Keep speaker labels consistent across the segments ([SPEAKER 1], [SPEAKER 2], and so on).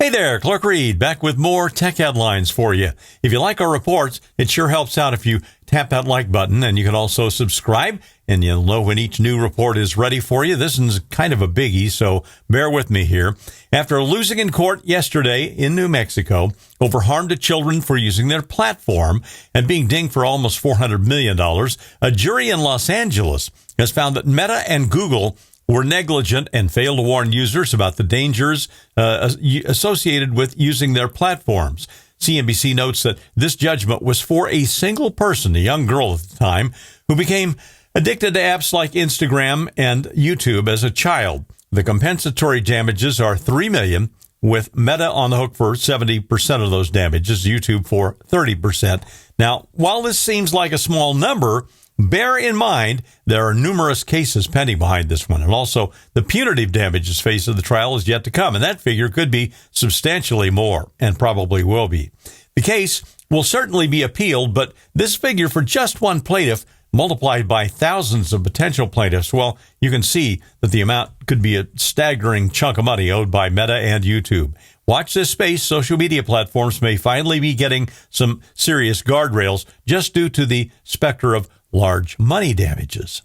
[SPEAKER 1] Hey there, Clark Reid, back with more tech headlines for you. If you like our reports, it sure helps out if you tap that like button, and you can also subscribe, and you'll know when each new report is ready for you. This one's kind of a biggie, so bear with me here. After losing in court yesterday in New Mexico over harm to children for using their platform and being dinged for almost $400 million, a jury in Los Angeles has found that Meta and Google were negligent and failed to warn users about the dangers associated with using their platforms. CNBC notes that this judgment was for a single person, a young girl at the time, who became addicted to apps like Instagram and YouTube as a child. The compensatory damages are $3 million, with Meta on the hook for 70% of those damages, YouTube for 30%. Now, while this seems like a small number, bear in mind there are numerous cases pending behind this one, and also the punitive damages phase of the trial is yet to come, and that figure could be substantially more, and probably will be. The case will certainly be appealed, but this figure for just one plaintiff multiplied by thousands of potential plaintiffs, well, you can see that the amount could be a staggering chunk of money owed by Meta and YouTube. Watch this space. Social media platforms may finally be getting some serious guardrails just due to the specter of large money damages.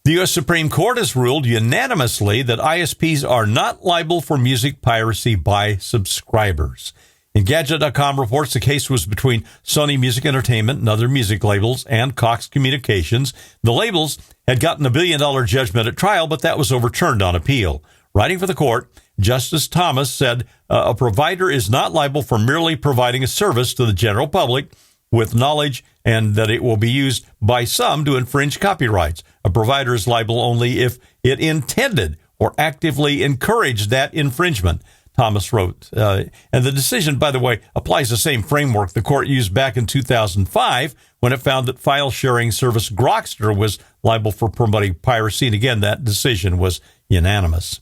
[SPEAKER 1] The U.S. Supreme Court has ruled unanimously that ISPs are not liable for music piracy by subscribers. Engadget.com reports the case was between Sony Music Entertainment and other music labels and Cox Communications. The labels had gotten a $1 billion judgment at trial, but that was overturned on appeal. Writing for the court, Justice Thomas said a provider is not liable for merely providing a service to the general public with knowledge and that it will be used by some to infringe copyrights. A provider is liable only if it intended or actively encouraged that infringement, Thomas wrote. And the decision, by the way, applies the same framework the court used back in 2005 when it found that file sharing service Grokster was liable for promoting piracy. And again, that decision was unanimous.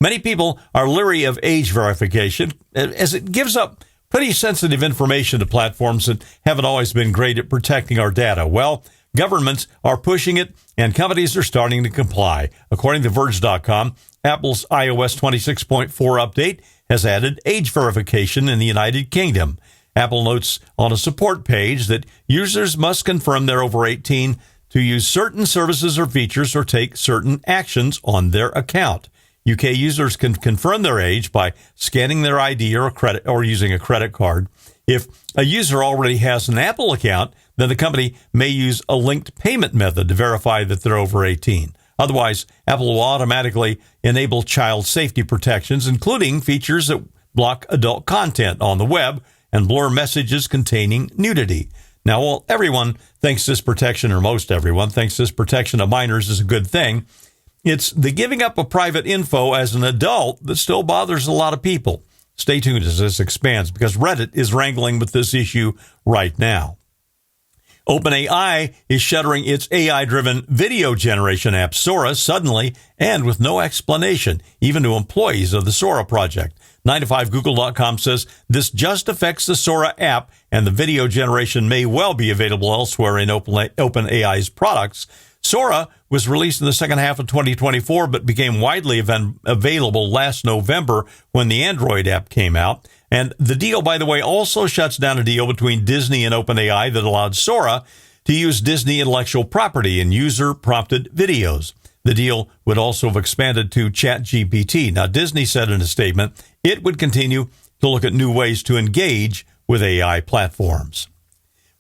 [SPEAKER 1] Many people are leery of age verification as it gives up pretty sensitive information to platforms that haven't always been great at protecting our data. Well, governments are pushing it, and companies are starting to comply. According to Verge.com, Apple's iOS 26.4 update has added age verification in the United Kingdom. Apple notes on a support page that users must confirm they're over 18 to use certain services or features or take certain actions on their account. UK users can confirm their age by scanning their ID or using a credit card. If a user already has an Apple account, then the company may use a linked payment method to verify that they're over 18. Otherwise, Apple will automatically enable child safety protections, including features that block adult content on the web and blur messages containing nudity. Now, while everyone thinks this protection, or most everyone thinks this protection of minors is a good thing, it's the giving up of private info as an adult that still bothers a lot of people. Stay tuned as this expands, because Reddit is wrangling with this issue right now. OpenAI is shuttering its AI-driven video generation app Sora suddenly and with no explanation, even to employees of the Sora project. 9to5Google.com says this just affects the Sora app, and the video generation may well be available elsewhere in OpenAI's products. Sora was released in the second half of 2024, but became widely available last November when the Android app came out. And the deal, by the way, also shuts down a deal between Disney and OpenAI that allowed Sora to use Disney intellectual property in user-prompted videos. The deal would also have expanded to ChatGPT. Now, Disney said in a statement it would continue to look at new ways to engage with AI platforms.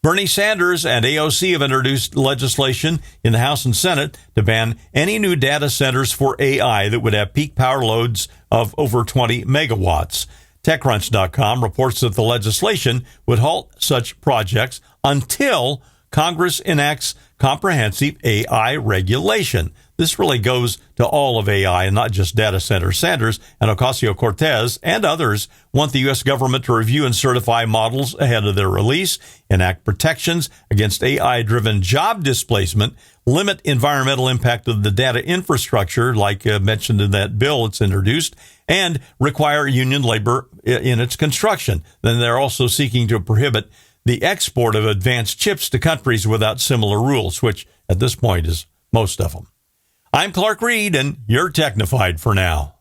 [SPEAKER 1] Bernie Sanders and AOC have introduced legislation in the House and Senate to ban any new data centers for AI that would have peak power loads of over 20 megawatts. TechCrunch.com reports that the legislation would halt such projects until Congress enacts comprehensive AI regulation. This really goes to all of AI and not just data centers. Sanders and Ocasio-Cortez and others want the U.S. government to review and certify models ahead of their release, enact protections against AI-driven job displacement, limit environmental impact of the data infrastructure, like mentioned in that bill it's introduced, and require union labor in its construction. Then they're also seeking to prohibit the export of advanced chips to countries without similar rules, which at this point is most of them. I'm Clark Reid, and you're technified for now.